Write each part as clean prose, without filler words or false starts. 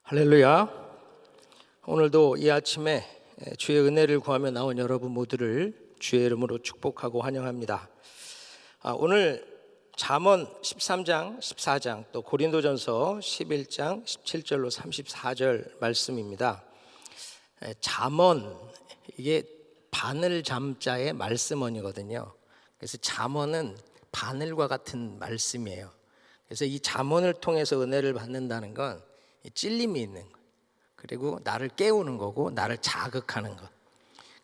할렐루야. 오늘도 이 아침에 주의 은혜를 구하며 나온 여러분 모두를 주의 이름으로 축복하고 환영합니다. 오늘 잠언 13장, 14장 또 고린도전서 11장 17절로 34절 말씀입니다. 잠언, 이게 바늘 잠자의 말씀언이거든요. 그래서 잠언은 바늘과 같은 말씀이에요. 그래서 이 잠언을 통해서 은혜를 받는다는 건 찔림이 있는 것, 그리고 나를 깨우는 거고 나를 자극하는 것.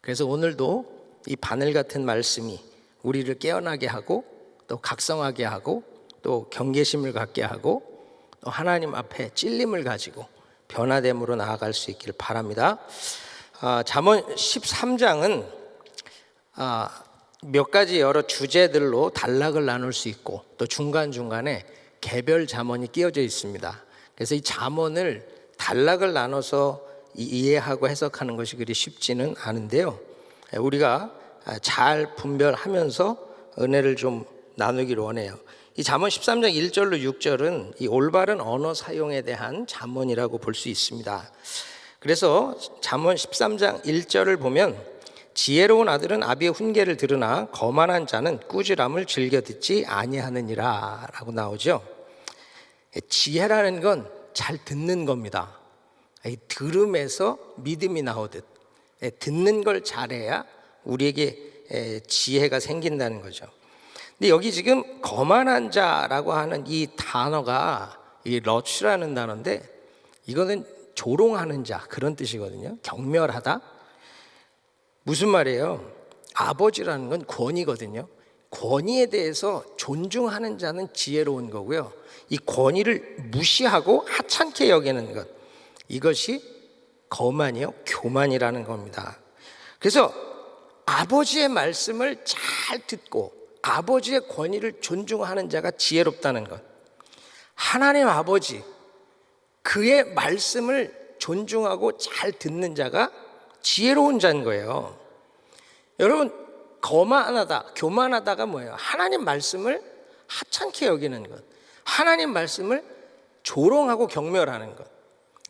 그래서 오늘도 이 바늘 같은 말씀이 우리를 깨어나게 하고 또 각성하게 하고 또 경계심을 갖게 하고 또 하나님 앞에 찔림을 가지고 변화됨으로 나아갈 수 있기를 바랍니다. 잠언 13장은 몇 가지 여러 주제들로 단락을 나눌 수 있고 또 중간중간에 개별 잠언이 끼어져 있습니다. 그래서 이 잠언을 단락을 나눠서 이해하고 해석하는 것이 그리 쉽지는 않은데요, 우리가 잘 분별하면서 은혜를 좀 나누기를 원해요. 이 잠언 13장 1절로 6절은 이 올바른 언어 사용에 대한 잠언이라고 볼 수 있습니다. 그래서 잠언 13장 1절을 보면 지혜로운 아들은 아비의 훈계를 들으나 거만한 자는 꾸지람을 즐겨 듣지 아니하느니라 라고 나오죠. 지혜라는 건 잘 듣는 겁니다. 들음에서 믿음이 나오듯 듣는 걸 잘해야 우리에게 지혜가 생긴다는 거죠. 근데 여기 지금 거만한 자라고 하는 이 단어가 이 러츠라는 단어인데 이거는 조롱하는 자 그런 뜻이거든요. 경멸하다. 무슨 말이에요? 아버지라는 건 권위거든요. 권위에 대해서 존중하는 자는 지혜로운 거고요, 이 권위를 무시하고 하찮게 여기는 것, 이것이 거만이요 교만이라는 겁니다. 그래서 아버지의 말씀을 잘 듣고 아버지의 권위를 존중하는 자가 지혜롭다는 것, 하나님 아버지 그의 말씀을 존중하고 잘 듣는 자가 지혜로운 자인 거예요. 여러분, 거만하다, 교만하다가 뭐예요? 하나님 말씀을 하찮게 여기는 것, 하나님 말씀을 조롱하고 경멸하는 것.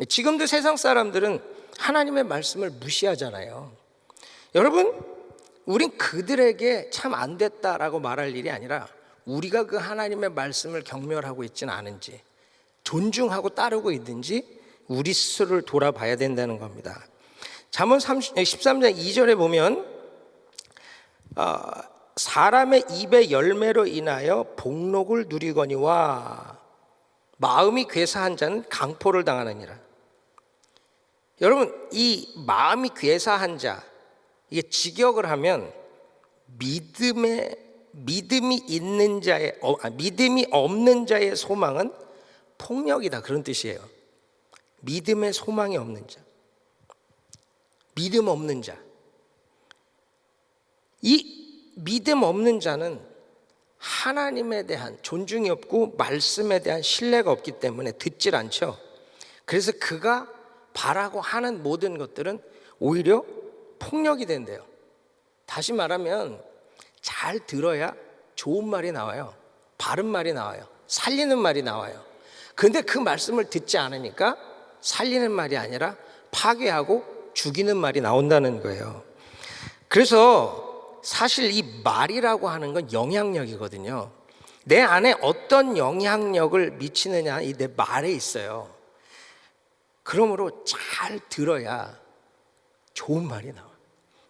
지금도 세상 사람들은 하나님의 말씀을 무시하잖아요. 여러분, 우린 그들에게 참 안 됐다라고 말할 일이 아니라 우리가 그 하나님의 말씀을 경멸하고 있지는 않은지, 존중하고 따르고 있는지 우리 스스로를 돌아봐야 된다는 겁니다. 잠언 13장 2절에 보면 사람의 입의 열매로 인하여 복록을 누리거니와 마음이 괴사한 자는 강포를 당하느니라. 여러분, 이 마음이 괴사한 자, 이게 직역을 하면 믿음이 있는 자의 믿음이 없는 자의 소망은 폭력이다, 그런 뜻이에요. 믿음의 소망이 없는 자, 믿음 없는 자. 이 믿음 없는 자는 하나님에 대한 존중이 없고 말씀에 대한 신뢰가 없기 때문에 듣질 않죠. 그래서 그가 바라고 하는 모든 것들은 오히려 폭력이 된대요. 다시 말하면 잘 들어야 좋은 말이 나와요. 바른 말이 나와요. 살리는 말이 나와요. 그런데 그 말씀을 듣지 않으니까 살리는 말이 아니라 파괴하고 죽이는 말이 나온다는 거예요. 그래서 사실 이 말이라고 하는 건 영향력이거든요. 내 안에 어떤 영향력을 미치느냐, 이 내 말에 있어요. 그러므로 잘 들어야 좋은 말이 나와요.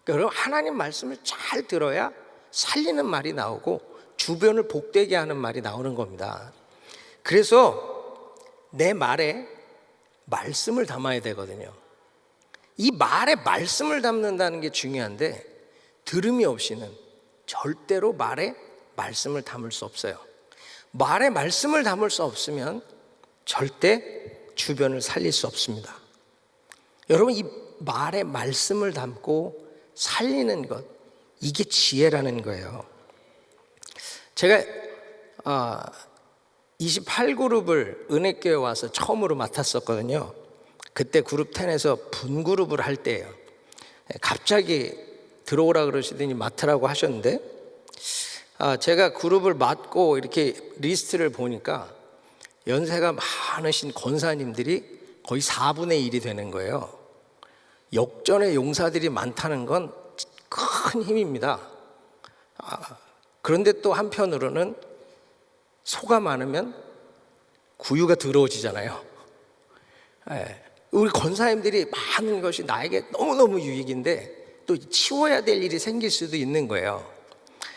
그러니까 하나님 말씀을 잘 들어야 살리는 말이 나오고 주변을 복되게 하는 말이 나오는 겁니다. 그래서 내 말에 말씀을 담아야 되거든요. 이 말에 말씀을 담는다는 게 중요한데 들음이 없이는 절대로 말에 말씀을 담을 수 없어요. 말에 말씀을 담을 수 없으면 절대 주변을 살릴 수 없습니다. 여러분, 이 말에 말씀을 담고 살리는 것, 이게 지혜라는 거예요. 제가 28그룹을 은혜교회 와서 처음으로 맡았었거든요. 그때 그룹 10에서 분그룹을 할 때예요. 갑자기 들어오라 그러시더니 맡으라고 하셨는데 제가 그룹을 맡고 이렇게 리스트를 보니까 연세가 많으신 권사님들이 거의 4분의 1이 되는 거예요. 역전의 용사들이 많다는 건 큰 힘입니다. 그런데 또 한편으로는 소가 많으면 구유가 더러워지잖아요. 우리 권사님들이 많은 것이 나에게 너무너무 유익인데 또 치워야 될 일이 생길 수도 있는 거예요.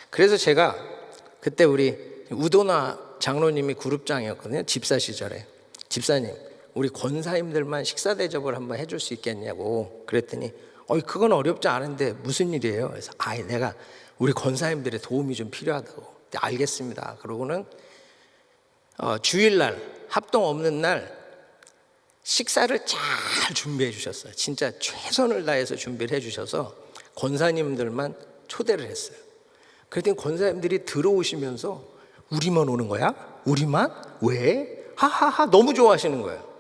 그래서 제가 그때 우리 우도나 장로님이 그룹장이었거든요. 집사 시절에. 집사님, 우리 권사님들만 식사 대접을 한번 해줄 수 있겠냐고 그랬더니 그건 어렵지 않은데 무슨 일이에요? 그래서 내가 우리 권사님들의 도움이 좀 필요하다고. 알겠습니다. 그러고는 주일날 합동 없는 날 식사를 잘 준비해 주셨어요. 진짜 최선을 다해서 준비를 해 주셔서 권사님들만 초대를 했어요. 그랬더니 권사님들이 들어오시면서 우리만 오는 거야? 우리만? 왜? 하하하 너무 좋아하시는 거예요.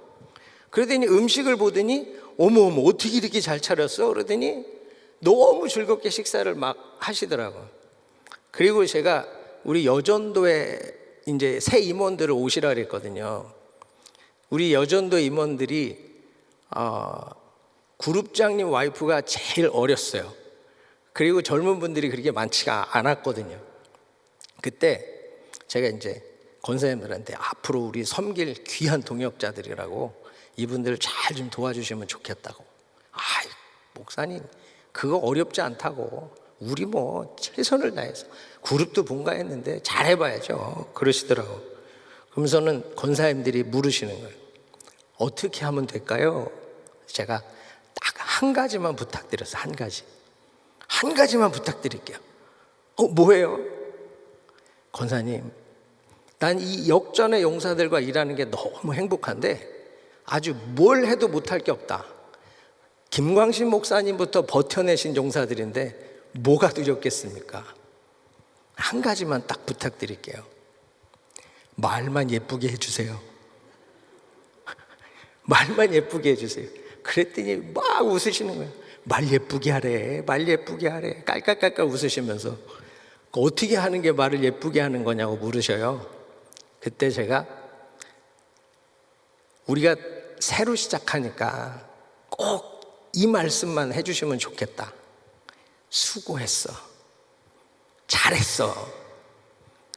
그러더니 음식을 보더니 어머 어떻게 이렇게 잘 차렸어? 그러더니 너무 즐겁게 식사를 막 하시더라고요. 그리고 제가 우리 여전도에 이제 새 임원들을 오시라 그랬거든요. 우리 여전도 임원들이 그룹장님 와이프가 제일 어렸어요. 그리고 젊은 분들이 그렇게 많지가 않았거든요. 그때 제가 이제 권사님들한테 앞으로 우리 섬길 귀한 동역자들이라고 이분들을 잘 좀 도와주시면 좋겠다고. 목사님 그거 어렵지 않다고. 우리 뭐 최선을 다해서 그룹도 본가했는데 잘해봐야죠. 그러시더라고. 그러면서는 권사님들이 물으시는 거예요. 어떻게 하면 될까요? 제가 딱 한 가지만 부탁드렸어요. 한 가지만 부탁드릴게요. 뭐예요? 권사님, 난 이 역전의 용사들과 일하는 게 너무 행복한데 아주 뭘 해도 못할 게 없다. 김광신 목사님부터 버텨내신 용사들인데 뭐가 두렵겠습니까? 한 가지만 딱 부탁드릴게요. 말만 예쁘게 해주세요. 말만 예쁘게 해주세요. 그랬더니 막 웃으시는 거예요. 말 예쁘게 하래, 말 예쁘게 하래. 깔깔깔깔 웃으시면서 어떻게 하는 게 말을 예쁘게 하는 거냐고 물으셔요. 그때 제가 우리가 새로 시작하니까 꼭 이 말씀만 해주시면 좋겠다. 수고했어. 잘했어.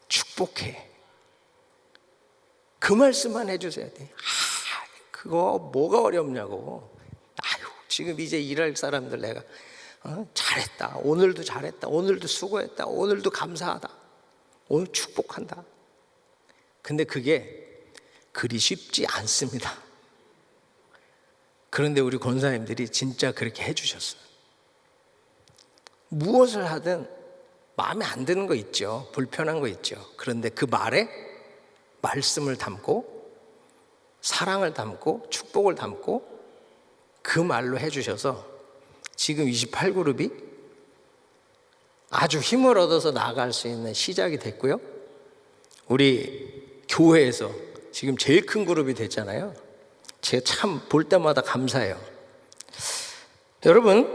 축복해. 그 말씀만 해주세요. 그거 뭐가 어렵냐고. 지금 이제 일할 사람들 내가 잘했다. 오늘도 잘했다. 오늘도 수고했다. 오늘도 감사하다. 오늘 축복한다. 근데 그게 그리 쉽지 않습니다. 그런데 우리 권사님들이 진짜 그렇게 해주셨어요. 무엇을 하든 마음에 안 드는 거 있죠. 불편한 거 있죠. 그런데 그 말에 말씀을 담고 사랑을 담고 축복을 담고 그 말로 해주셔서 지금 28그룹이 아주 힘을 얻어서 나아갈 수 있는 시작이 됐고요. 우리 교회에서 지금 제일 큰 그룹이 됐잖아요. 제가 참 볼 때마다 감사해요. 여러분,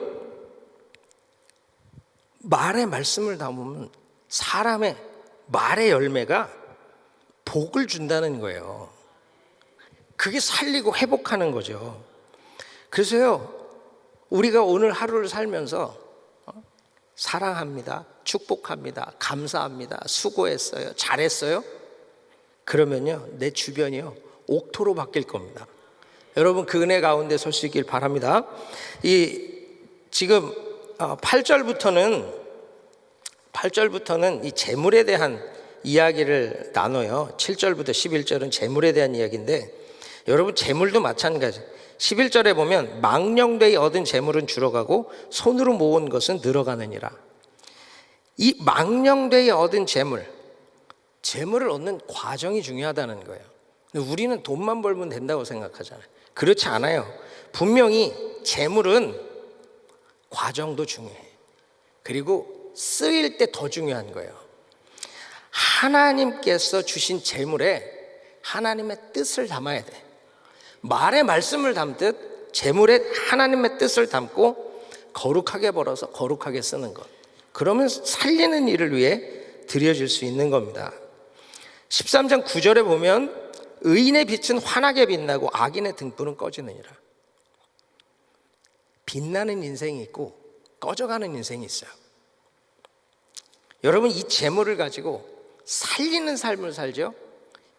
말의 말씀을 담으면 사람의 말의 열매가 복을 준다는 거예요. 그게 살리고 회복하는 거죠. 그래서요, 우리가 오늘 하루를 살면서 사랑합니다, 축복합니다, 감사합니다, 수고했어요, 잘했어요. 그러면요, 내 주변이요 옥토로 바뀔 겁니다. 여러분, 그 은혜 가운데 설 수 있길 바랍니다. 지금 8절부터는 이 재물에 대한 이야기를 나눠요. 7절부터 11절은 재물에 대한 이야기인데, 여러분 재물도 마찬가지. 11절에 보면 망령되이 얻은 재물은 줄어가고 손으로 모은 것은 늘어가느니라. 이 망령되이 얻은 재물을 얻는 과정이 중요하다는 거예요. 근데 우리는 돈만 벌면 된다고 생각하잖아요. 그렇지 않아요. 분명히 재물은 과정도 중요해. 그리고 쓰일 때 더 중요한 거예요. 하나님께서 주신 재물에 하나님의 뜻을 담아야 돼. 말에 말씀을 담듯 재물에 하나님의 뜻을 담고 거룩하게 벌어서 거룩하게 쓰는 것. 그러면 살리는 일을 위해 드려질 수 있는 겁니다. 13장 9절에 보면 의인의 빛은 환하게 빛나고 악인의 등불은 꺼지느니라. 빛나는 인생이 있고 꺼져가는 인생이 있어요. 여러분, 이 재물을 가지고 살리는 삶을 살죠.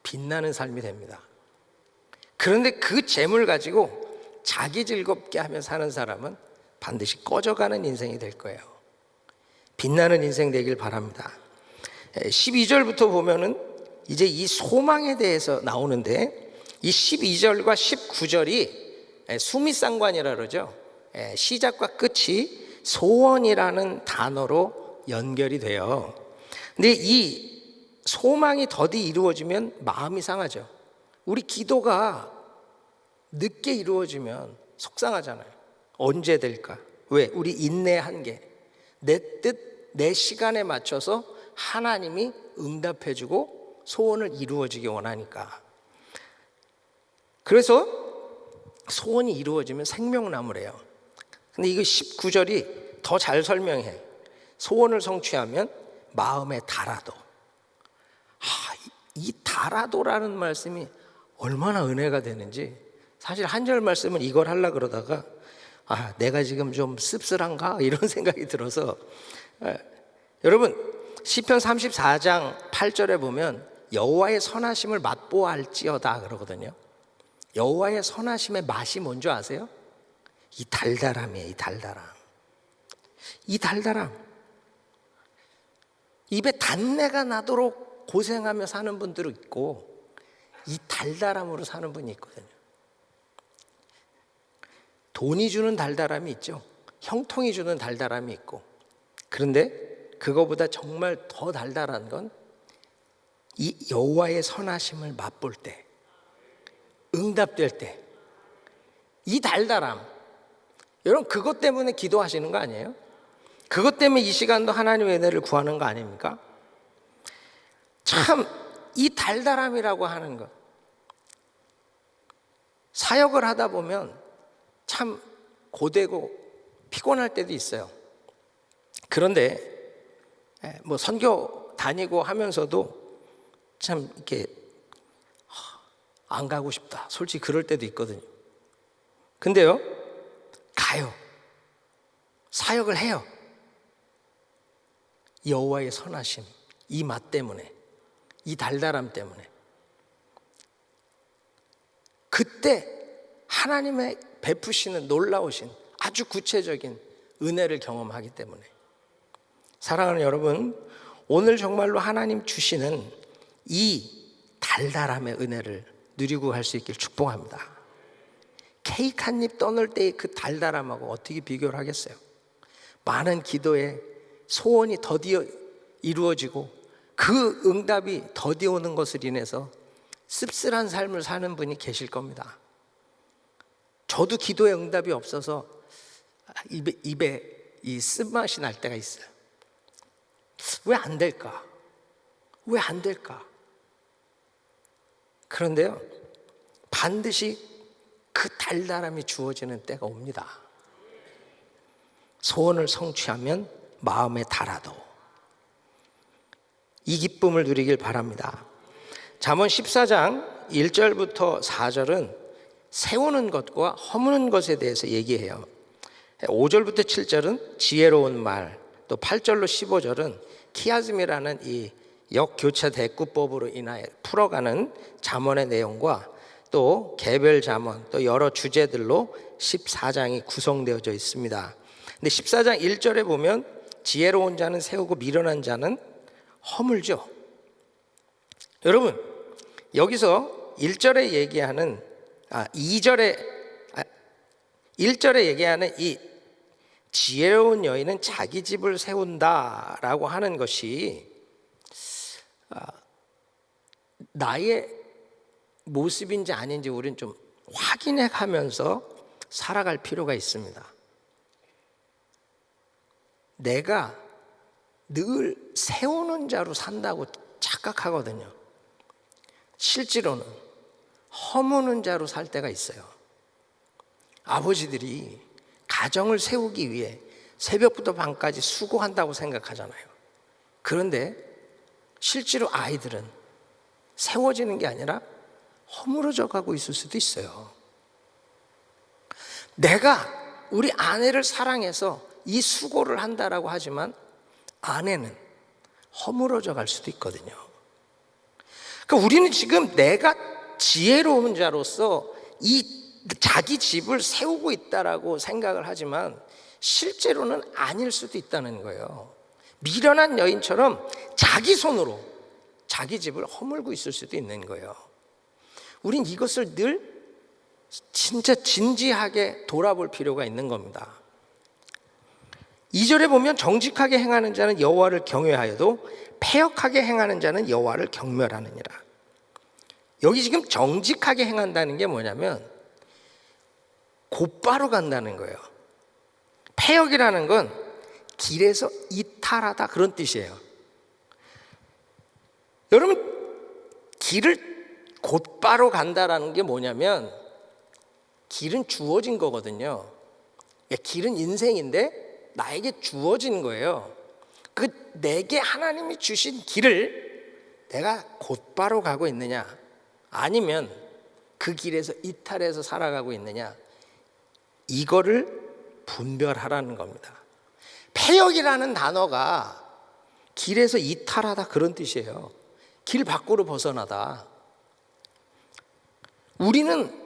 빛나는 삶이 됩니다. 그런데 그 재물 가지고 자기 즐겁게 하며 사는 사람은 반드시 꺼져가는 인생이 될 거예요. 빛나는 인생 되길 바랍니다. 12절부터 보면은 이제 이 소망에 대해서 나오는데, 이 12절과 19절이 수미상관이라 그러죠. 시작과 끝이 소원이라는 단어로 연결이 돼요. 근데 이 소망이 더디 이루어지면 마음이 상하죠. 우리 기도가 늦게 이루어지면 속상하잖아요. 언제 될까? 왜? 우리 인내 한계. 내 뜻, 내 시간에 맞춰서 하나님이 응답해주고 소원을 이루어지기 원하니까. 그래서 소원이 이루어지면 생명나무래요. 근데 이거 19절이 더 잘 설명해. 소원을 성취하면 마음에 달아도. 이 달아도라는 말씀이 얼마나 은혜가 되는지. 사실 한 절 말씀은 이걸 하려고 그러다가 내가 지금 좀 씁쓸한가? 이런 생각이 들어서, 여러분, 시편 34장 8절에 보면 여호와의 선하심을 맛보아할지어다 그러거든요. 여호와의 선하심의 맛이 뭔지 아세요? 이 달달함이에요. 이 달달함. 이 달달함. 입에 단내가 나도록 고생하며 사는 분들도 있고, 이 달달함으로 사는 분이 있거든요. 돈이 주는 달달함이 있죠. 형통이 주는 달달함이 있고. 그런데 그거보다 정말 더 달달한 건 이 여호와의 선하심을 맛볼 때, 응답될 때, 이 달달함. 여러분, 그것 때문에 기도하시는 거 아니에요? 그것 때문에 이 시간도 하나님의 은혜를 구하는 거 아닙니까? 참, 이 달달함이라고 하는 것, 사역을 하다 보면 참 고되고 피곤할 때도 있어요. 그런데 뭐 선교 다니고 하면서도 참 이렇게 안 가고 싶다, 솔직히 그럴 때도 있거든요. 근데요, 가요. 사역을 해요. 여호와의 선하심, 이 맛 때문에, 이 달달함 때문에. 그때 하나님의 베푸시는 놀라우신 아주 구체적인 은혜를 경험하기 때문에. 사랑하는 여러분, 오늘 정말로 하나님 주시는 이 달달함의 은혜를 누리고 갈 수 있길 축복합니다. 케이크 한 입 떠놓을 때의 그 달달함하고 어떻게 비교를 하겠어요? 많은 기도에 소원이 더디어 이루어지고 그 응답이 더디어 오는 것을 인해서 씁쓸한 삶을 사는 분이 계실 겁니다. 저도 기도에 응답이 없어서 입에 이 쓴맛이 날 때가 있어요. 왜 안 될까? 왜 안 될까? 그런데요, 반드시 그 달달함이 주어지는 때가 옵니다. 소원을 성취하면 마음에 달아도. 이 기쁨을 누리길 바랍니다. 잠언 14장 1절부터 4절은 세우는 것과 허무는 것에 대해서 얘기해요. 5절부터 7절은 지혜로운 말, 또 8절로 15절은 키아즘이라는 이 역교차 대꾸법으로 인하여 풀어가는 잠언의 내용과 또 개별 잠언, 또 여러 주제들로 14장이 구성되어져 있습니다. 근데 14장 1절에 보면 지혜로운 자는 세우고 미련한 자는 허물죠. 여러분, 여기서 1절에 얘기하는 1절에 얘기하는 이 지혜로운 여인은 자기 집을 세운다라고 하는 것이 나의 모습인지 아닌지 우리는 좀 확인해 가면서 살아갈 필요가 있습니다. 내가 늘 세우는 자로 산다고 착각하거든요. 실제로는 허무는 자로 살 때가 있어요. 아버지들이 가정을 세우기 위해 새벽부터 밤까지 수고한다고 생각하잖아요. 그런데 실제로 아이들은 세워지는 게 아니라 허물어져 가고 있을 수도 있어요. 내가 우리 아내를 사랑해서 이 수고를 한다라고 하지만 아내는 허물어져 갈 수도 있거든요. 그러니까 우리는 지금 내가 지혜로운 자로서 이 자기 집을 세우고 있다라고 생각을 하지만 실제로는 아닐 수도 있다는 거예요. 미련한 여인처럼 자기 손으로 자기 집을 허물고 있을 수도 있는 거예요. 우린 이것을 늘 진짜 진지하게 돌아볼 필요가 있는 겁니다. 2절에 보면 정직하게 행하는 자는 여호와를 경외하여도 패역하게 행하는 자는 여호와를 경멸하느니라. 여기 지금 정직하게 행한다는 게 뭐냐면 곧바로 간다는 거예요. 패역이라는 건 길에서 이탈하다 그런 뜻이에요. 여러분, 길을 곧바로 간다라는 게 뭐냐면 길은 주어진 거거든요. 길은 인생인데 나에게 주어진 거예요. 그 내게 하나님이 주신 길을 내가 곧바로 가고 있느냐, 아니면 그 길에서 이탈해서 살아가고 있느냐, 이거를 분별하라는 겁니다. 패역이라는 단어가 길에서 이탈하다 그런 뜻이에요. 길 밖으로 벗어나다. 우리는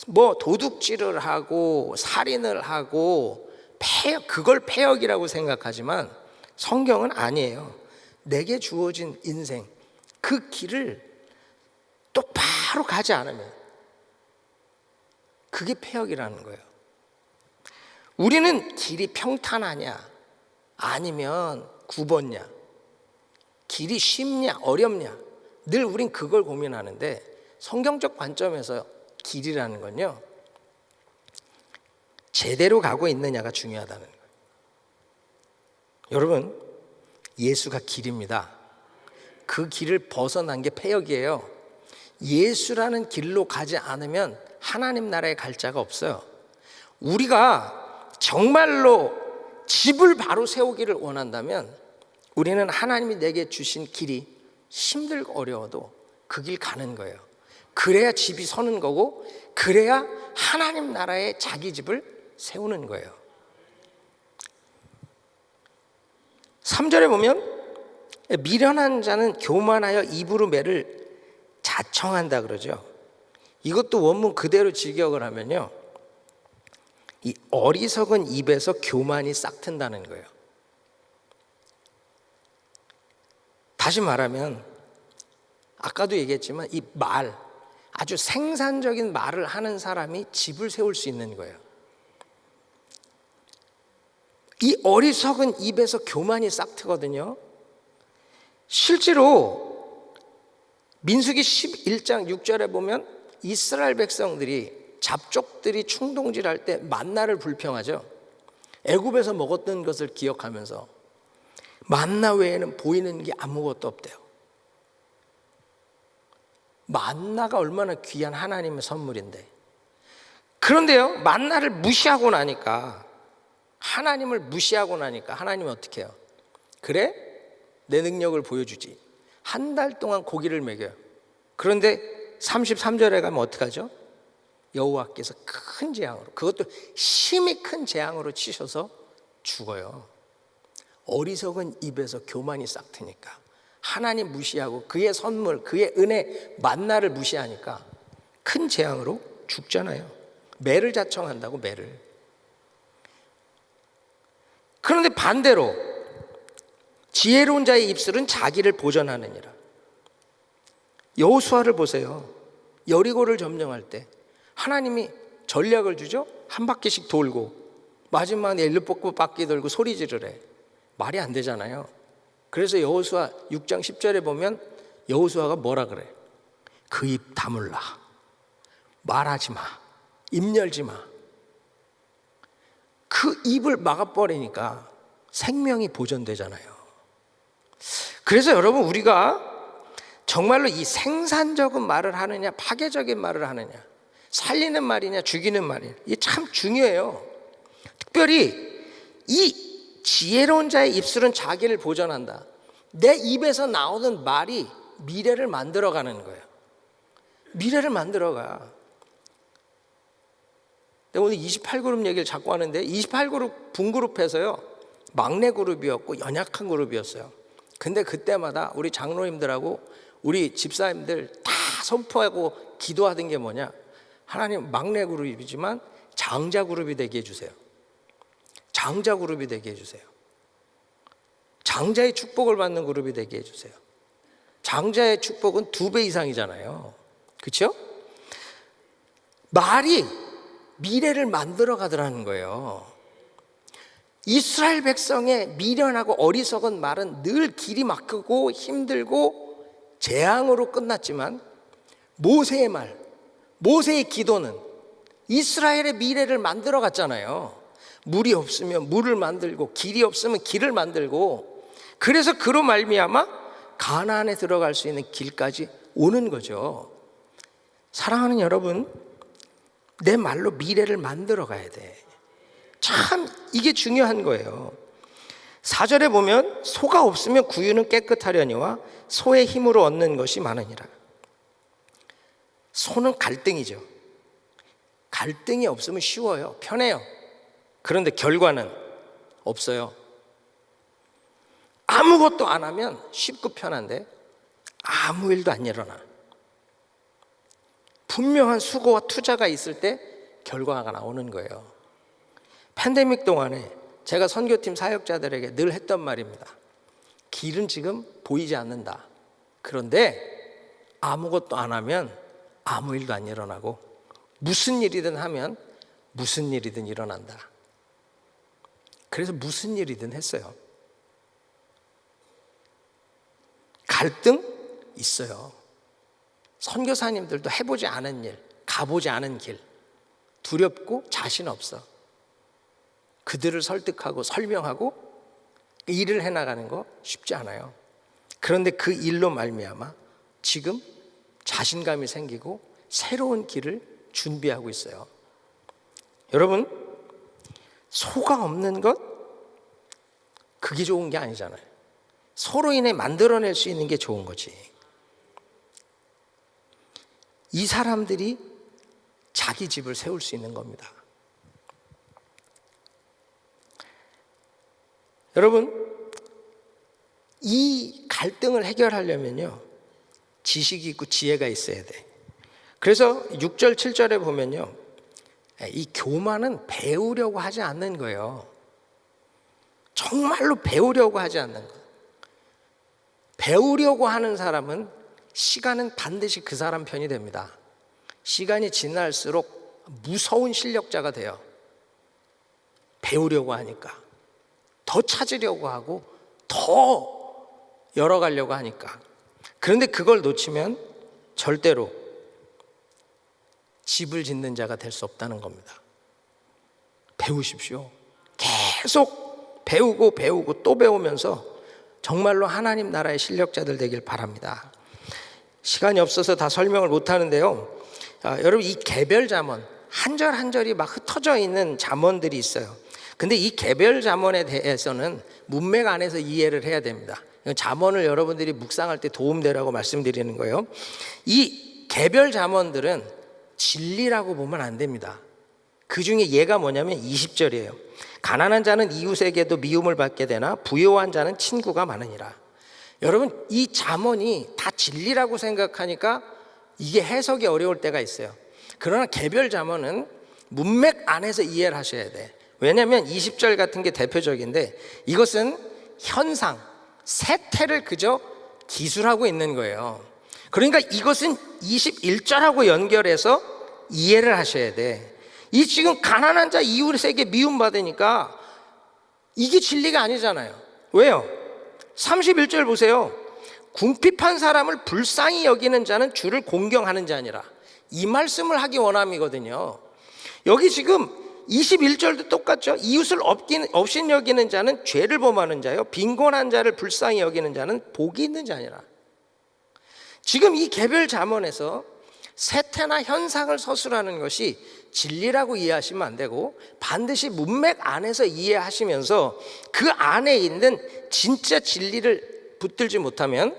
뭐 도둑질을 하고 살인을 하고 그걸 패역이라고 생각하지만 성경은 아니에요. 내게 주어진 인생, 그 길을 똑바로 가지 않으면 그게 패역이라는 거예요. 우리는 길이 평탄하냐 아니면 굽었냐, 길이 쉽냐 어렵냐, 늘 우린 그걸 고민하는데 성경적 관점에서 길이라는 건요, 제대로 가고 있느냐가 중요하다는 거예요. 여러분, 예수가 길입니다. 그 길을 벗어난 게 패역이에요. 예수라는 길로 가지 않으면 하나님 나라에 갈 자가 없어요. 우리가 정말로 집을 바로 세우기를 원한다면 우리는 하나님이 내게 주신 길이 힘들고 어려워도 그 길 가는 거예요. 그래야 집이 서는 거고, 그래야 하나님 나라에 자기 집을 세우는 거예요. 3절에 보면 미련한 자는 교만하여 입으로 매를 자청한다 그러죠. 이것도 원문 그대로 직역을 하면요, 이 어리석은 입에서 교만이 싹튼다는 거예요. 다시 말하면 아까도 얘기했지만 이 말, 아주 생산적인 말을 하는 사람이 집을 세울 수 있는 거예요. 이 어리석은 입에서 교만이 싹트거든요. 실제로 민수기 11장 6절에 보면 이스라엘 백성들이, 잡족들이 충동질할 때 만나를 불평하죠. 애굽에서 먹었던 것을 기억하면서 만나 외에는 보이는 게 아무것도 없대요. 만나가 얼마나 귀한 하나님의 선물인데. 그런데요, 만나를 무시하고 나니까, 하나님을 무시하고 나니까 하나님은 어떻게 해요? 그래? 내 능력을 보여주지. 한 달 동안 고기를 먹여요. 그런데 33절에 가면 어떡하죠? 여호와께서 큰 재앙으로, 그것도 심히 큰 재앙으로 치셔서 죽어요. 어리석은 입에서 교만이 싹트니까, 하나님 무시하고 그의 선물, 그의 은혜, 만나를 무시하니까 큰 재앙으로 죽잖아요. 매를 자청한다고, 매를. 그런데 반대로 지혜로운 자의 입술은 자기를 보전하느니라. 여호수아를 보세요. 여리고를 점령할 때 하나님이 전략을 주죠. 한 바퀴씩 돌고 마지막에 일곱곱 바퀴 돌고 소리 지르래. 말이 안 되잖아요. 그래서 여호수아 6장 10절에 보면 여호수아가 뭐라 그래? 그 입 다물라. 말하지 마. 입 열지 마. 그 입을 막아버리니까 생명이 보존되잖아요. 그래서 여러분, 우리가 정말로 이 생산적인 말을 하느냐, 파괴적인 말을 하느냐, 살리는 말이냐, 죽이는 말이냐, 이게 참 중요해요. 특별히 이 지혜로운 자의 입술은 자기를 보전한다. 내 입에서 나오는 말이 미래를 만들어가는 거예요. 미래를 만들어가. 내가 오늘 28그룹 얘기를 자꾸 하는데 28그룹 분그룹에서요 막내 그룹이었고 연약한 그룹이었어요. 근데 그때마다 우리 장로님들하고 우리 집사님들 다 선포하고 기도하던 게 뭐냐, 하나님 막내 그룹이지만 장자 그룹이 되게 해주세요. 장자 그룹이 되게 해주세요. 장자의 축복을 받는 그룹이 되게 해주세요. 장자의 축복은 2배 이상이잖아요. 그렇죠? 말이 미래를 만들어 가더라는 거예요. 이스라엘 백성의 미련하고 어리석은 말은 늘 길이 막히고 힘들고 재앙으로 끝났지만 모세의 말, 모세의 기도는 이스라엘의 미래를 만들어 갔잖아요. 물이 없으면 물을 만들고 길이 없으면 길을 만들고, 그래서 그로 말미암아 가나안에 들어갈 수 있는 길까지 오는 거죠. 사랑하는 여러분, 내 말로 미래를 만들어 가야 돼. 참 이게 중요한 거예요. 4절에 보면 소가 없으면 구유는 깨끗하려니와 소의 힘으로 얻는 것이 많으니라. 소는 갈등이죠. 갈등이 없으면 쉬워요. 편해요. 그런데 결과는 없어요. 아무것도 안 하면 쉽고 편한데 아무 일도 안 일어나. 분명한 수고와 투자가 있을 때 결과가 나오는 거예요. 팬데믹 동안에 제가 선교팀 사역자들에게 늘 했던 말입니다. 길은 지금 보이지 않는다. 그런데 아무것도 안 하면 아무 일도 안 일어나고 무슨 일이든 하면 무슨 일이든 일어난다. 그래서 무슨 일이든 했어요. 갈등 있어요. 선교사님들도 해보지 않은 일, 가보지 않은 길, 두렵고 자신 없어. 그들을 설득하고 설명하고 일을 해나가는 거 쉽지 않아요. 그런데 그 일로 말미암아 지금 자신감이 생기고 새로운 길을 준비하고 있어요. 여러분, 소가 없는 것, 그게 좋은 게 아니잖아요. 서로 인해 만들어낼 수 있는 게 좋은 거지. 이 사람들이 자기 집을 세울 수 있는 겁니다. 여러분, 이 갈등을 해결하려면요 지식이 있고 지혜가 있어야 돼. 그래서 6절 7절에 보면요, 이 교만은 배우려고 하지 않는 거예요. 정말로 배우려고 하지 않는 거예요. 배우려고 하는 사람은 시간은 반드시 그 사람 편이 됩니다. 시간이 지날수록 무서운 실력자가 돼요. 배우려고 하니까, 더 찾으려고 하고 더 열어가려고 하니까. 그런데 그걸 놓치면 절대로 집을 짓는 자가 될 수 없다는 겁니다. 배우십시오. 계속 배우고 또 배우면서 정말로 하나님 나라의 실력자들 되길 바랍니다. 시간이 없어서 다 설명을 못 하는데요, 여러분, 이 개별 잠언 한 절 한 절이 막 흩어져 있는 잠언들이 있어요. 근데 이 개별 잠언에 대해서는 문맥 안에서 이해를 해야 됩니다. 잠언을 여러분들이 묵상할 때 도움되라고 말씀드리는 거예요. 이 개별 잠언들은 진리라고 보면 안 됩니다. 그 중에 얘가 뭐냐면 20절이에요. 가난한 자는 이웃에게도 미움을 받게 되나 부요한 자는 친구가 많으니라. 여러분, 이 잠언이 다 진리라고 생각하니까 이게 해석이 어려울 때가 있어요. 그러나 개별 잠언은 문맥 안에서 이해를 하셔야 돼. 왜냐하면 20절 같은 게 대표적인데 이것은 현상, 세태를 그저 기술하고 있는 거예요. 그러니까 이것은 21절하고 연결해서 이해를 하셔야 돼. 이 지금 가난한 자 이웃에게 미움받으니까 이게 진리가 아니잖아요. 왜요? 31절 보세요. 궁핍한 사람을 불쌍히 여기는 자는 주를 공경하는 자니라. 이 말씀을 하기 원함이거든요. 여기 지금 21절도 똑같죠. 이웃을 없인 여기는 자는 죄를 범하는 자요, 빈곤한 자를 불쌍히 여기는 자는 복이 있는 자니라. 지금 이 개별 잠언에서 세태나 현상을 서술하는 것이 진리라고 이해하시면 안 되고 반드시 문맥 안에서 이해하시면서 그 안에 있는 진짜 진리를 붙들지 못하면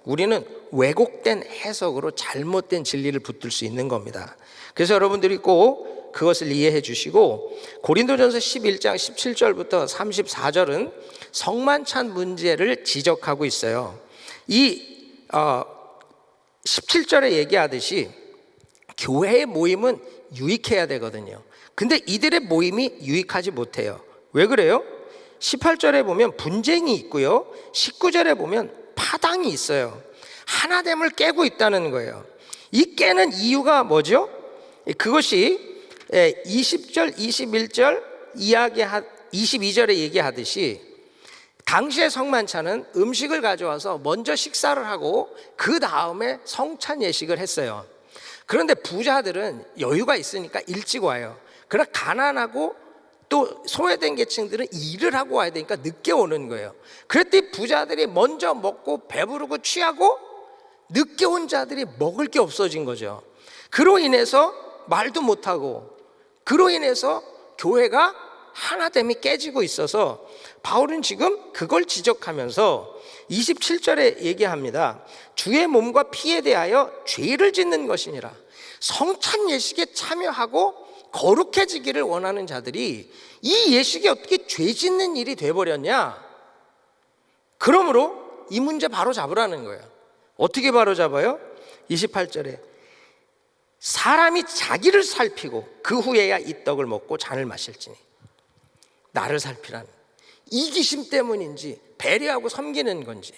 우리는 왜곡된 해석으로 잘못된 진리를 붙들 수 있는 겁니다. 그래서 여러분들이 꼭 그것을 이해해 주시고, 고린도전서 11장 17절부터 34절은 성만찬 문제를 지적하고 있어요. 이 17절에 얘기하듯이 교회의 모임은 유익해야 되거든요. 근데 이들의 모임이 유익하지 못해요. 왜 그래요? 18절에 보면 분쟁이 있고요, 19절에 보면 파당이 있어요. 하나됨을 깨고 있다는 거예요. 이 깨는 이유가 뭐죠? 그것이 20절, 21절 22절에 얘기하듯이 당시의 성만찬은 음식을 가져와서 먼저 식사를 하고 그 다음에 성찬 예식을 했어요. 그런데 부자들은 여유가 있으니까 일찍 와요. 그러나 가난하고 또 소외된 계층들은 일을 하고 와야 되니까 늦게 오는 거예요. 그랬더니 부자들이 먼저 먹고 배부르고 취하고 늦게 온 자들이 먹을 게 없어진 거죠. 그로 인해서 말도 못하고, 그로 인해서 교회가 하나됨이 깨지고 있어서 바울은 지금 그걸 지적하면서 27절에 얘기합니다. 주의 몸과 피에 대하여 죄를 짓는 것이니라. 성찬 예식에 참여하고 거룩해지기를 원하는 자들이 이 예식이 어떻게 죄 짓는 일이 돼버렸냐? 그러므로 이 문제 바로 잡으라는 거예요. 어떻게 바로 잡아요? 28절에 사람이 자기를 살피고 그 후에야 이 떡을 먹고 잔을 마실지니. 나를 살피라는, 이기심 때문인지 배려하고 섬기는 건지.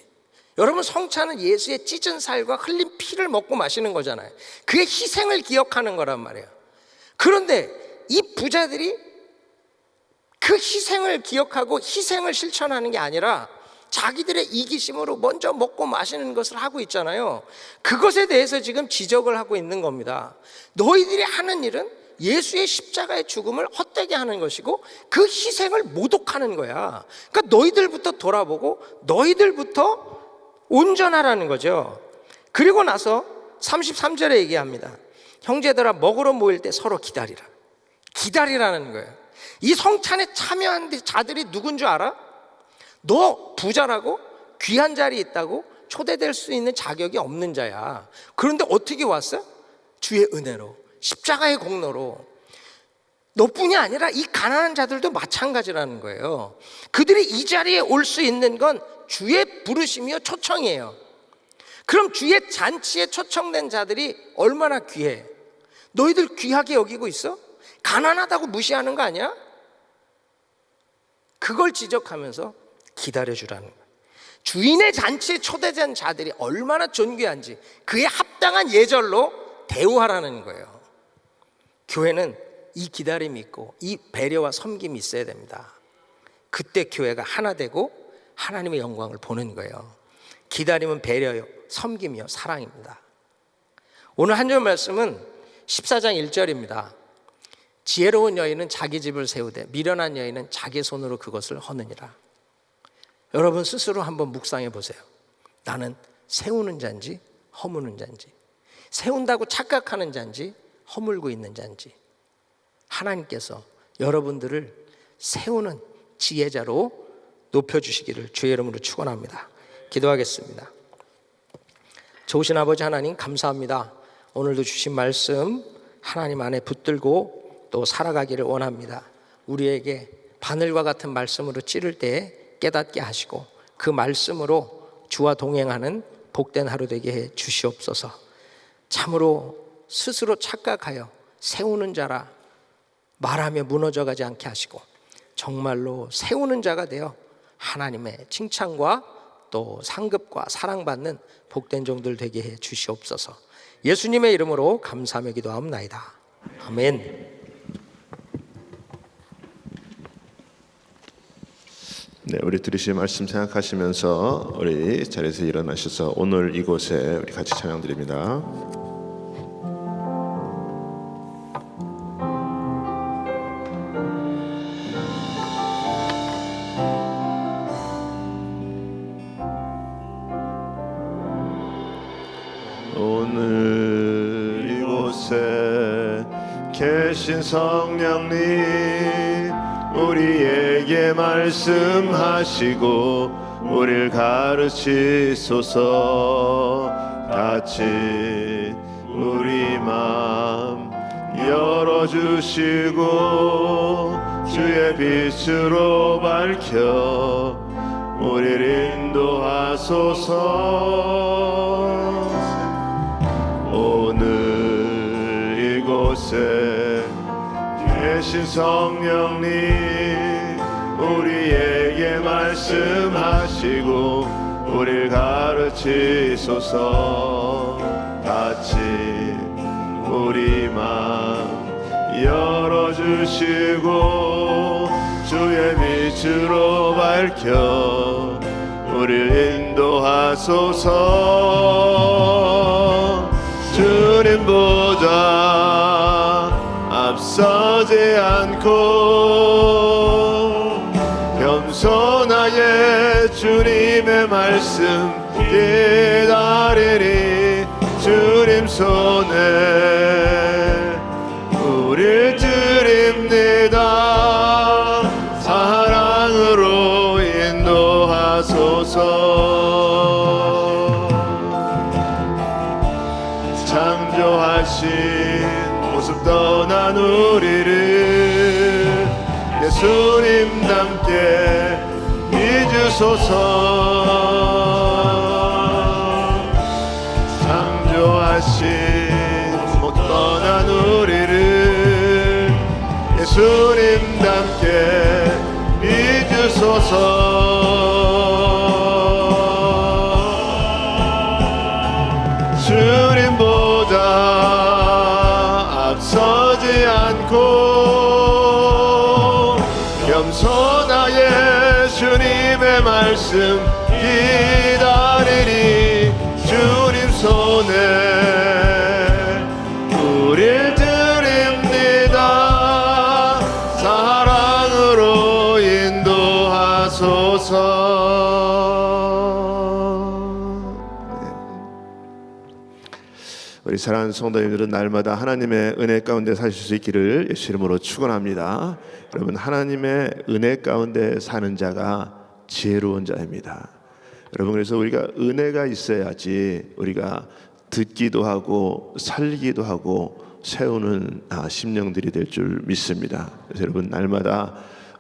여러분, 성찬은 예수의 찢은 살과 흘린 피를 먹고 마시는 거잖아요. 그의 희생을 기억하는 거란 말이에요. 그런데 이 부자들이 그 희생을 기억하고 희생을 실천하는 게 아니라 자기들의 이기심으로 먼저 먹고 마시는 것을 하고 있잖아요. 그것에 대해서 지금 지적을 하고 있는 겁니다. 너희들이 하는 일은 예수의 십자가의 죽음을 헛되게 하는 것이고 그 희생을 모독하는 거야. 그러니까 너희들부터 돌아보고 너희들부터 온전하라는 거죠. 그리고 나서 33절에 얘기합니다. 형제들아, 먹으러 모일 때 서로 기다리라. 기다리라는 거예요. 이 성찬에 참여한 자들이 누군 줄 알아? 너 부자라고 귀한 자리 있다고 초대될 수 있는 자격이 없는 자야. 그런데 어떻게 왔어? 주의 은혜로, 십자가의 공로로. 너뿐이 아니라 이 가난한 자들도 마찬가지라는 거예요. 그들이 이 자리에 올 수 있는 건 주의 부르심이요 초청이에요. 그럼 주의 잔치에 초청된 자들이 얼마나 귀해? 너희들 귀하게 여기고 있어? 가난하다고 무시하는 거 아니야? 그걸 지적하면서 기다려주라는 거예요. 주인의 잔치에 초대된 자들이 얼마나 존귀한지 그에 합당한 예절로 대우하라는 거예요. 교회는 이 기다림이 있고 이 배려와 섬김이 있어야 됩니다. 그때 교회가 하나 되고 하나님의 영광을 보는 거예요. 기다림은 배려요, 섬김이요, 사랑입니다. 오늘 한절 말씀은 14장 1절입니다. 지혜로운 여인은 자기 집을 세우되 미련한 여인은 자기 손으로 그것을 허느니라. 여러분 스스로 한번 묵상해 보세요. 나는 세우는 자인지 허무는 자인지, 세운다고 착각하는 자인지 허물고 있는 자인지. 하나님께서 여러분들을 세우는 지혜자로 높여주시기를 주의 이름으로 축원합니다. 기도하겠습니다. 좋으신 아버지 하나님, 감사합니다. 오늘도 주신 말씀 하나님 안에 붙들고 또 살아가기를 원합니다. 우리에게 바늘과 같은 말씀으로 찌를 때 깨닫게 하시고 그 말씀으로 주와 동행하는 복된 하루 되게 해 주시옵소서. 참으로 스스로 착각하여 세우는 자라 말하며 무너져가지 않게 하시고 정말로 세우는 자가 되어 하나님의 칭찬과 또 상급과 사랑받는 복된 종들 되게 해 주시옵소서. 예수님의 이름으로 감사하며 기도하옵나이다. 아멘. 네, 우리 들으신 말씀 생각하시면서 우리 자리에서 일어나셔서 오늘 이곳에 우리 같이 찬양드립니다. 오늘 이곳에 계신 성령님, 우리에게 말씀하시고 우리를 가르치소서. 같이 우리 마음 열어주시고 주의 빛으로 밝혀 우리를 인도하소서. 오늘 이곳에 계신 성령님 우리에게 말씀하시고 우리를 가르치소서. 같이 우리 마음 열어주시고 주의 빛으로 밝혀 우리를 인도하소서. 주님 보좌 앞서지 않고 겸손하게 주님의 말씀 기다리리. 주님 손에 우릴 드립니다. 사랑으로 인도하소서. 창조하신 모습 떠난 우리를 예수님답게 믿으소서. 창조하신 못 떠난 우리를 예수님답게 믿으소서. 주님보다 앞서지 않고 겸손하게 주님의 말씀 기다리리. 주님 손에 우릴 드립니다. 사랑으로 인도하소서. 우리 사랑하는 성도님들은 날마다 하나님의 은혜 가운데 사실 수 있기를 예수 이름으로 축원합니다. 여러분, 하나님의 은혜 가운데 사는 자가 지혜로운 자입니다. 여러분, 그래서 우리가 은혜가 있어야지 우리가 듣기도 하고 살기도 하고 세우는 심령들이 될 줄 믿습니다. 그래서 여러분, 날마다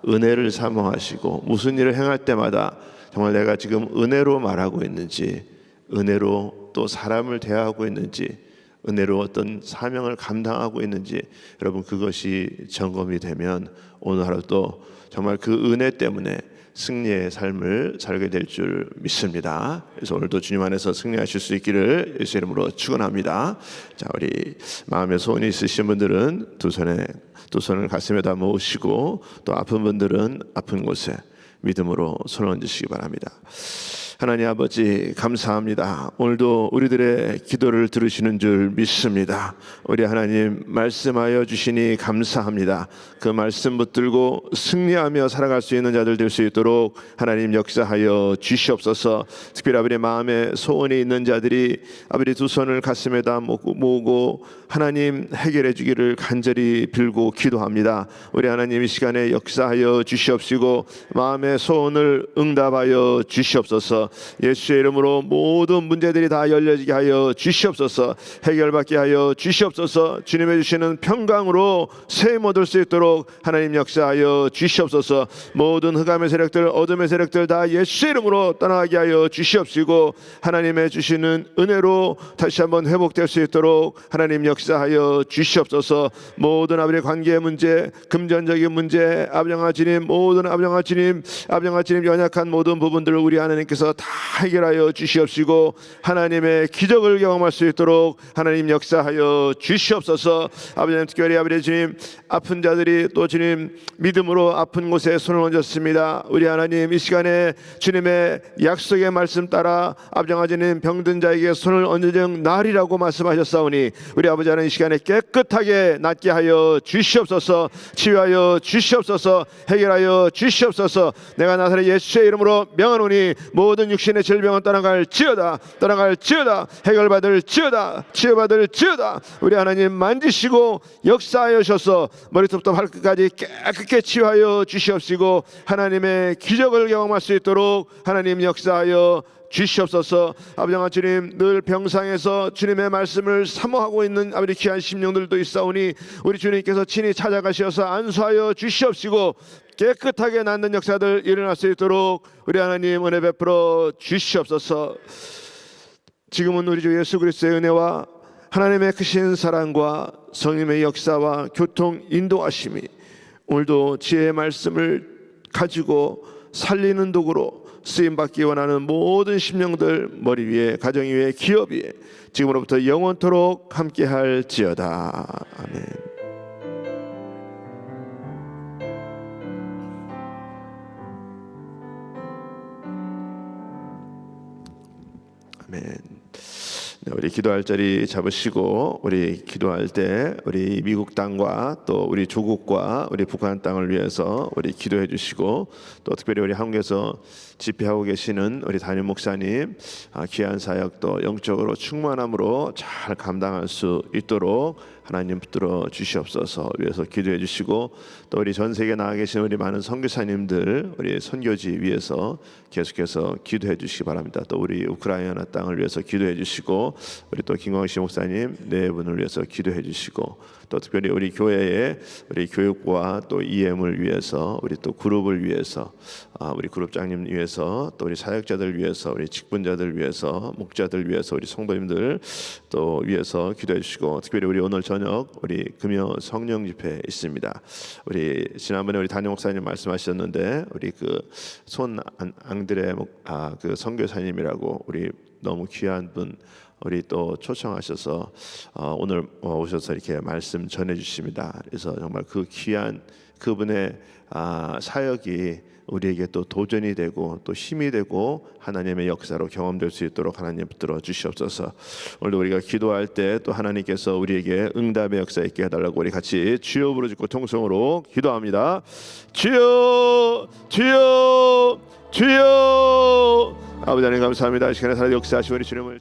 은혜를 사모하시고 무슨 일을 행할 때마다 정말 내가 지금 은혜로 말하고 있는지, 은혜로 또 사람을 대하고 있는지, 은혜로 어떤 사명을 감당하고 있는지, 여러분 그것이 점검이 되면 오늘 하루 또 정말 그 은혜 때문에 승리의 삶을 살게 될 줄 믿습니다. 그래서 오늘도 주님 안에서 승리하실 수 있기를 예수 이름으로 축원합니다. 자, 우리 마음에 소원이 있으신 분들은 두 손을 가슴에다 모으시고, 또 아픈 분들은 아픈 곳에 믿음으로 손을 얹으시기 바랍니다. 하나님 아버지, 감사합니다. 오늘도 우리들의 기도를 들으시는 줄 믿습니다. 우리 하나님 말씀하여 주시니 감사합니다. 그 말씀 붙들고 승리하며 살아갈 수 있는 자들 될 수 있도록 하나님 역사하여 주시옵소서. 특별히 아버지 마음에 소원이 있는 자들이 아버지 두 손을 가슴에다 모으고 하나님 해결해 주기를 간절히 빌고 기도합니다. 우리 하나님 이 시간에 역사하여 주시옵시고 마음의 소원을 응답하여 주시옵소서. 예수의 이름으로 모든 문제들이 다 열려지게 하여 주시옵소서. 해결받게 하여 주시옵소서. 주님의 주시는 평강으로 세임 얻을 수 있도록 하나님 역사하여 주시옵소서. 모든 흑암의 세력들, 어둠의 세력들 다 예수의 이름으로 떠나게 하여 주시옵시고 하나님의 주시는 은혜로 다시 한번 회복될 수 있도록 하나님 역사하여 주시옵소서. 모든 아버지의 관계의 문제, 금전적인 문제, 아버지와 주님, 모든 아버지와 주님 연약한 모든 부분들을 우리 하나님께서 다 해결하여 주시옵시고 하나님의 기적을 경험할 수 있도록 하나님 역사하여 주시옵소서. 아버지 특별히 아버지 주님, 아픈 자들이 또 주님 믿음으로 아픈 곳에 손을 얹었습니다. 우리 하나님 이 시간에 주님의 약속의 말씀 따라 아버지와 주님 병든 자에게 손을 얹는 날이라고 말씀하셨사오니 우리 아버지 하나님 이 시간에 깨끗하게 낫게 하여 주시옵소서. 치유하여 주시옵소서. 해결하여 주시옵소서. 내가 나사렛 예수의 이름으로 명하노니 모든 육신의 질병은 떠나갈지어다. 해결받을지어다. 치유받을지어다. 우리 하나님 만지시고 역사하여 주셔서 머리부터 발끝까지 깨끗게 치유하여 주시옵시고 하나님의 기적을 경험할 수 있도록 하나님 역사하여 주시옵소서. 아버지 영화 주님, 늘 병상에서 주님의 말씀을 사모하고 있는 아버지 귀한 심령들도 있사오니 우리 주님께서 친히 찾아가셔서 안수하여 주시옵시고 깨끗하게 낫는 역사들 일어날 수 있도록 우리 하나님 은혜 베풀어 주시옵소서. 지금은 우리 주 예수 그리스도의 은혜와 하나님의 크신 사랑과 성령의 역사와 교통 인도하심이 오늘도 지혜의 말씀을 가지고 살리는 도구로 쓰임받기 원하는 모든 심령들 머리 위에, 가정 위에, 기업 위에 지금으로부터 영원토록 함께할지어다. 아멘. 아멘. 네, 우리 기도할 자리 잡으시고 우리 기도할 때 우리 미국 땅과 또 우리 조국과 우리 북한 땅을 위해서 우리 기도해 주시고 또 특별히 우리 한국에서 집회하고 계시는 우리 담임 목사님 귀한 사역 또 영적으로 충만함으로 잘 감당할 수 있도록 하나님 붙들어 주시옵소서. 위해서 기도해 주시고 또 우리 전 세계 나가 계신 우리 많은 선교사님들 우리 선교지 위해서 계속해서 기도해 주시기 바랍니다. 또 우리 우크라이나 땅을 위해서 기도해 주시고 우리 또 김광식 목사님 네 분을 위해서 기도해 주시고 또 특별히 우리 교회의 우리 교육부와 또 EM을 위해서 우리 또 그룹을 위해서 우리 그룹장님 위해서 또 우리 사역자들 위해서 우리 직분자들 위해서 목자들 위해서 우리 성도님들 또 위해서 기도해 주시고 특별히 우리 오늘 저녁 우리 금요 성령 집회 있습니다. 우리 지난번에 우리 담임 목사님 말씀하셨는데 우리 그 손 앙드레 그 선교사님이라고 우리 너무 귀한 분 우리 또 초청하셔서 오늘 오셔서 이렇게 말씀 전해 주십니다. 그래서 정말 그 귀한 그분의 사역이 우리에게 또 도전이 되고 또 힘이 되고 하나님의 역사로 경험될 수 있도록 하나님 붙들어 주시옵소서. 오늘도 우리가 기도할 때 또 하나님께서 우리에게 응답의 역사 있게 해달라고 우리 같이 주여 부르짖고 통성으로 기도합니다. 주여 주여 주여. 아버지 하나님 감사합니다. 이 시간에 살아 역사하시고 우리 주님을